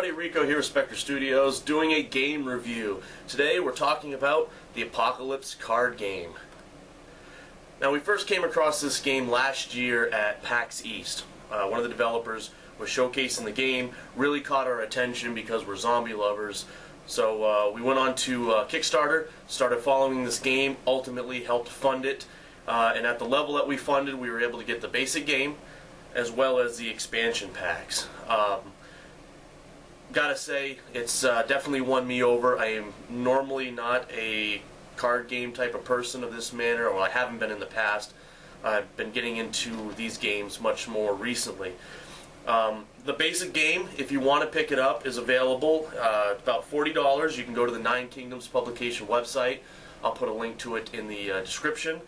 everybody, Rico here with Spectre Studios doing a game review. Today we're talking about the Apocalypse card game. Now we first came across this game last year at PAX East. One of the developers was showcasing the game, really caught our attention because we're zombie lovers. So we went on to Kickstarter, started following this game, ultimately helped fund it. And at the level that we funded, we were able to get the basic game as well as the expansion packs. Gotta say, it's definitely won me over. I am normally not a card game type of person of this manner, or I haven't been in the past. I've been getting into these games much more recently. The basic game, if you want to pick it up, is available. About $40. You can go to the Nine Kingdoms publication website. I'll put a link to it in the description.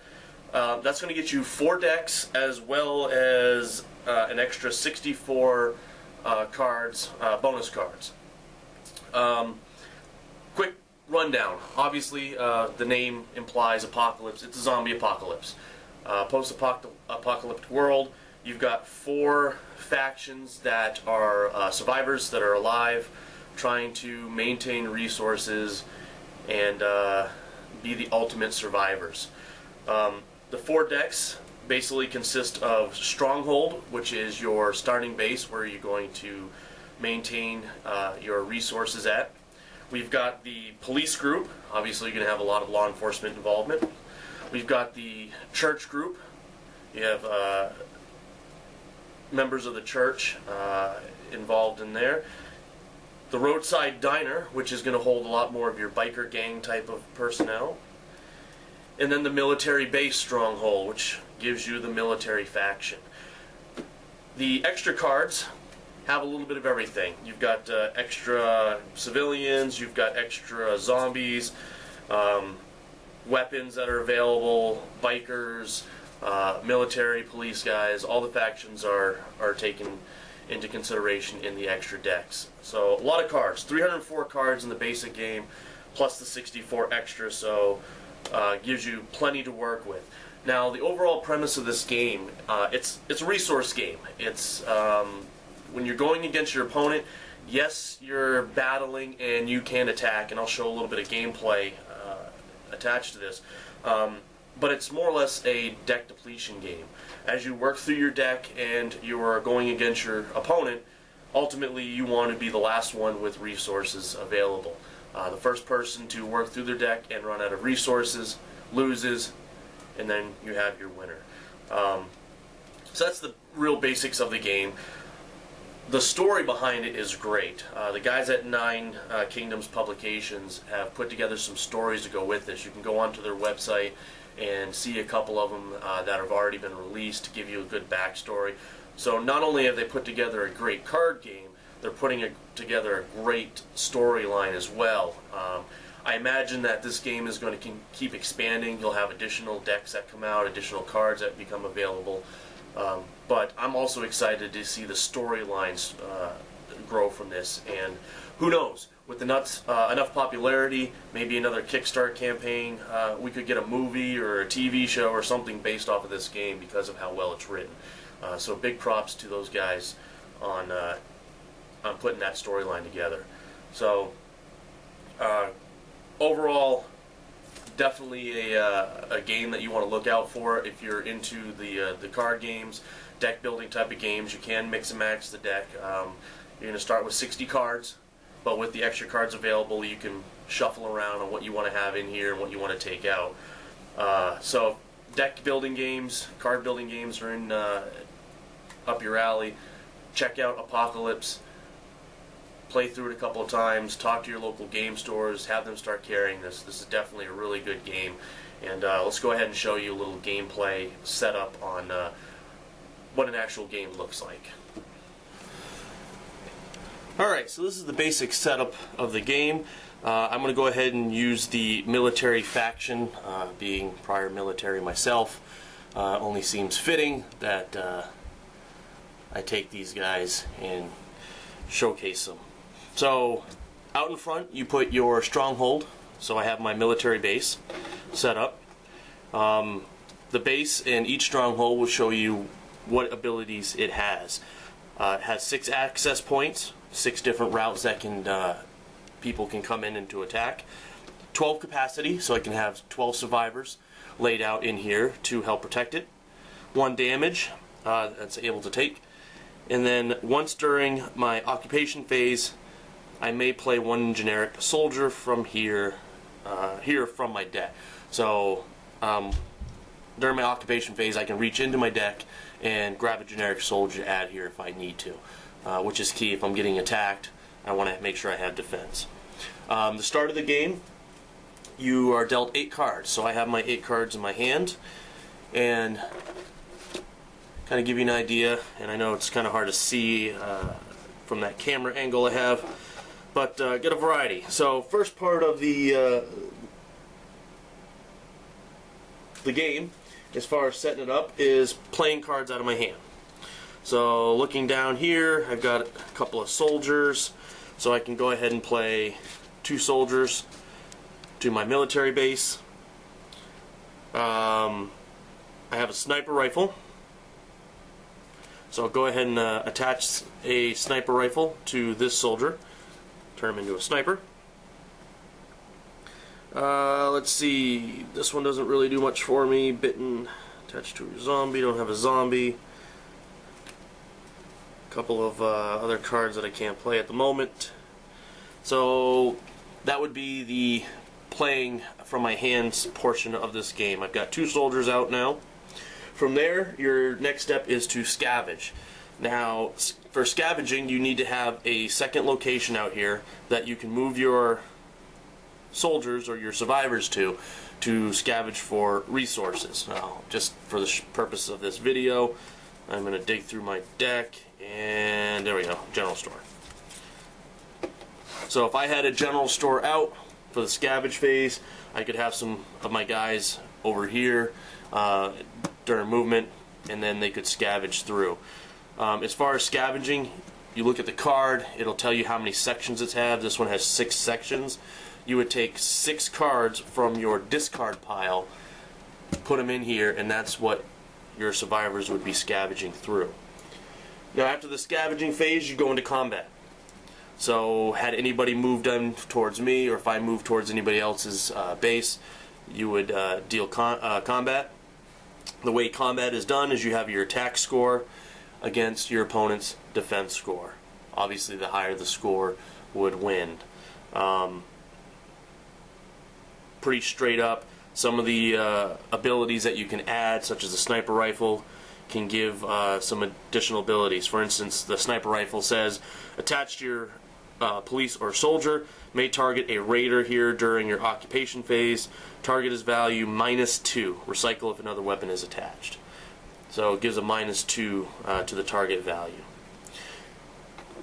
That's going to get you 4 decks as well as an extra 64 cards, bonus cards. Quick rundown. Obviously, the name implies apocalypse. It's a zombie apocalypse. Post-apocalyptic world. You've got 4 factions that are survivors that are alive, trying to maintain resources and be the ultimate survivors. The 4 decks basically consist of Stronghold, which is your starting base where you're going to maintain your resources at. We've got the police group. Obviously you're going to have a lot of law enforcement involvement. We've got the church group. You have members of the church involved in there. The roadside diner, which is going to hold a lot more of your biker gang type of personnel. And then the military base Stronghold, which gives you the military faction. The extra cards have a little bit of everything. You've got extra civilians, you've got extra zombies, weapons that are available, bikers, military, police guys. All the factions are taken into consideration in the extra decks. So a lot of cards, 304 cards in the basic game, plus the 64 extra, so gives you plenty to work with. Now, the overall premise of this game, it's a resource game. It's when you're going against your opponent, yes, you're battling and you can attack, and I'll show a little bit of gameplay attached to this. But it's more or less a deck depletion game. As you work through your deck and you are going against your opponent, ultimately you want to be the last one with resources available. The first person to work through their deck and run out of resources loses, and then you have your winner. So that's the real basics of the game. The story behind it is great. The guys at Nine Kingdoms Publications have put together some stories to go with this. You can go onto their website and see a couple of them that have already been released to give you a good backstory. So not only have they put together a great card game, they're putting together a great storyline as well. I imagine that this game is going to keep expanding. You'll have additional decks that come out, additional cards that become available. But I'm also excited to see the storylines grow from this. And who knows, with enough popularity, maybe another Kickstarter campaign, we could get a movie or a TV show or something based off of this game because of how well it's written. So big props to those guys on putting that storyline together. So overall, definitely a game that you want to look out for if you're into the card games, deck building type of games. You can mix and match the deck. You're going to start with 60 cards, but with the extra cards available, you can shuffle around on what you want to have in here and what you want to take out. So deck building games, card building games are in up your alley. Check out Apocalypse. Play through it a couple of times, talk to your local game stores, have them start carrying this. This is definitely a really good game. And let's go ahead and show you a little gameplay setup on what an actual game looks like. Alright, so this is the basic setup of the game. I'm going to go ahead and use the military faction, being prior military myself. Only seems fitting that I take these guys and showcase them. So out in front you put your Stronghold. So I have my military base set up. The base in each Stronghold will show you what abilities it has. It has 6 access points 6 different routes that can people can come in and to attack. 12 capacity, so I can have 12 survivors laid out in here to help protect it. 1 damage that's able to take. And then once during my occupation phase, I may play 1 generic soldier from here from my deck. So during my occupation phase, I can reach into my deck and grab a generic soldier to add here if I need to, which is key. If I'm getting attacked, I want to make sure I have defense. The start of the game, you are dealt 8 cards. So I have my 8 cards in my hand, and kind of give you an idea, and I know it's kind of hard to see from that camera angle I have, but get a variety. So first part of the game, as far as setting it up, is playing cards out of my hand. So looking down here, I've got a couple of soldiers, so I can go ahead and play 2 soldiers to my military base. I have a sniper rifle, so I'll go ahead and attach a sniper rifle to this soldier, turn him into a sniper. Let's see, this one doesn't really do much for me. Bitten, attached to a zombie, don't have a zombie. A couple of other cards that I can't play at the moment. So that would be the playing from my hands portion of this game. I've got 2 soldiers out now. From there, your next step is to scavenge. Now, for scavenging, you need to have a second location out here that you can move your soldiers or your survivors to scavenge for resources. Now, just for the purpose of this video, I'm going to dig through my deck, and there we go, general store. So if I had a general store out for the scavenge phase, I could have some of my guys over here during movement, and then they could scavenge through. As far as scavenging, you look at the card, it'll tell you how many sections it has. This one has 6 sections. You would take 6 cards from your discard pile, put them in here, and that's what your survivors would be scavenging through. Now after the scavenging phase, you go into combat. So had anybody moved in towards me, or if I moved towards anybody else's base, you would deal combat. The way combat is done is you have your attack score against your opponent's defense score. Obviously, the higher the score would win. Pretty straight up. Some of the abilities that you can add, such as the sniper rifle, can give some additional abilities. For instance, the sniper rifle says, attached to your police or soldier, may target a raider here during your occupation phase. Target is value -2. Recycle if another weapon is attached. So it gives a -2 to the target value.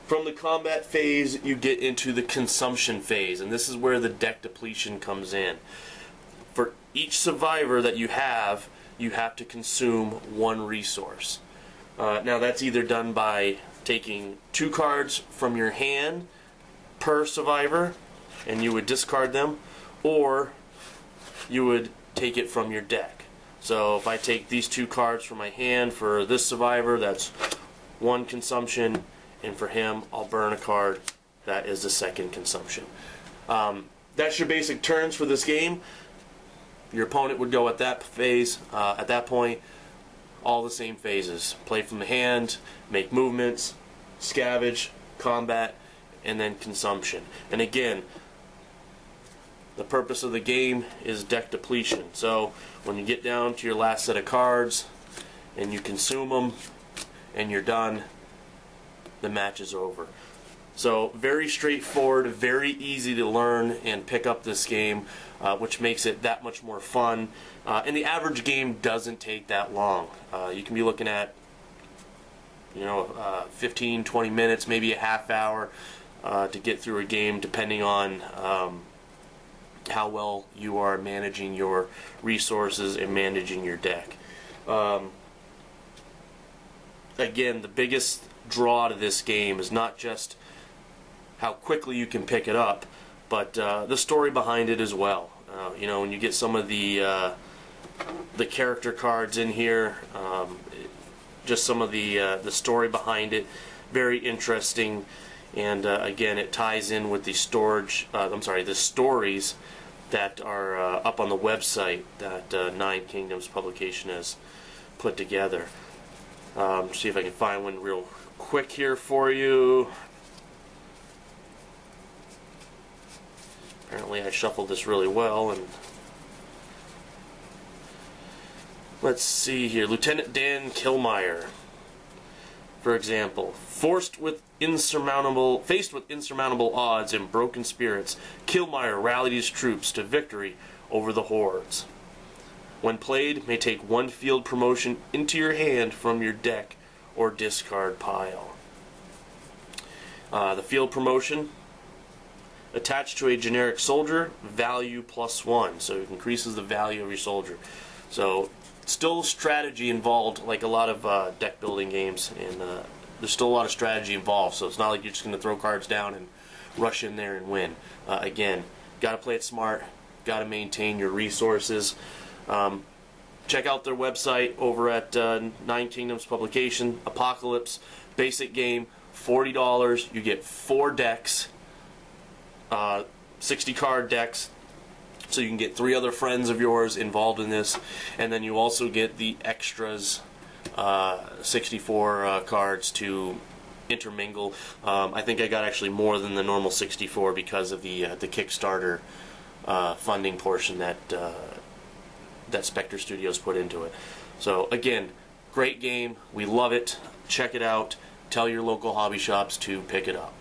From the combat phase, you get into the consumption phase, and this is where the deck depletion comes in. For each survivor that you have to consume 1 resource. Now that's either done by taking 2 cards from your hand per survivor, and you would discard them, or you would take it from your deck. So if I take these 2 cards from my hand for this survivor, that's 1 consumption, and for him, I'll burn a card. That is the 2nd consumption. That's your basic turns for this game. Your opponent would go at that phase, at that point, all the same phases. Play from the hand, make movements, scavenge, combat, and then consumption. And again, the purpose of the game is deck depletion. So when you get down to your last set of cards and you consume them and you're done, the match is over. So very straightforward, very easy to learn and pick up this game, which makes it that much more fun. And the average game doesn't take that long. You can be looking at 15, 20 minutes, maybe a half hour to get through a game, depending on how well you are managing your resources and managing your deck. Again, the biggest draw to this game is not just how quickly you can pick it up, but the story behind it as well. When you get some of the character cards in here, just some of the story behind it, very interesting. And again, it ties in with the the stories that are up on the website that Nine Kingdoms publication has put together. See if I can find one real quick here for you. Apparently I shuffled this really well, and let's see here. Lieutenant Dan Kilmeyer, for example, faced with insurmountable odds and broken spirits, Kilmeyer rallied his troops to victory over the hordes. When played, may take one field promotion into your hand from your deck or discard pile. The field promotion, attached to a generic soldier, value +1, so it increases the value of your soldier. So still strategy involved, like a lot of deck building games, and there's still a lot of strategy involved, so it's not like you're just going to throw cards down and rush in there and win. Again, got to play it smart, got to maintain your resources. Check out their website over at Nine Kingdoms publication, Apocalypze, basic game, $40. You get 4 decks, 60 card decks, so you can get 3 other friends of yours involved in this, and then you also get the extras, 64 cards to intermingle. I think I got actually more than the normal 64 because of the Kickstarter funding portion that Spectre Studios put into it. So again, great game. We love it. Check it out. Tell your local hobby shops to pick it up.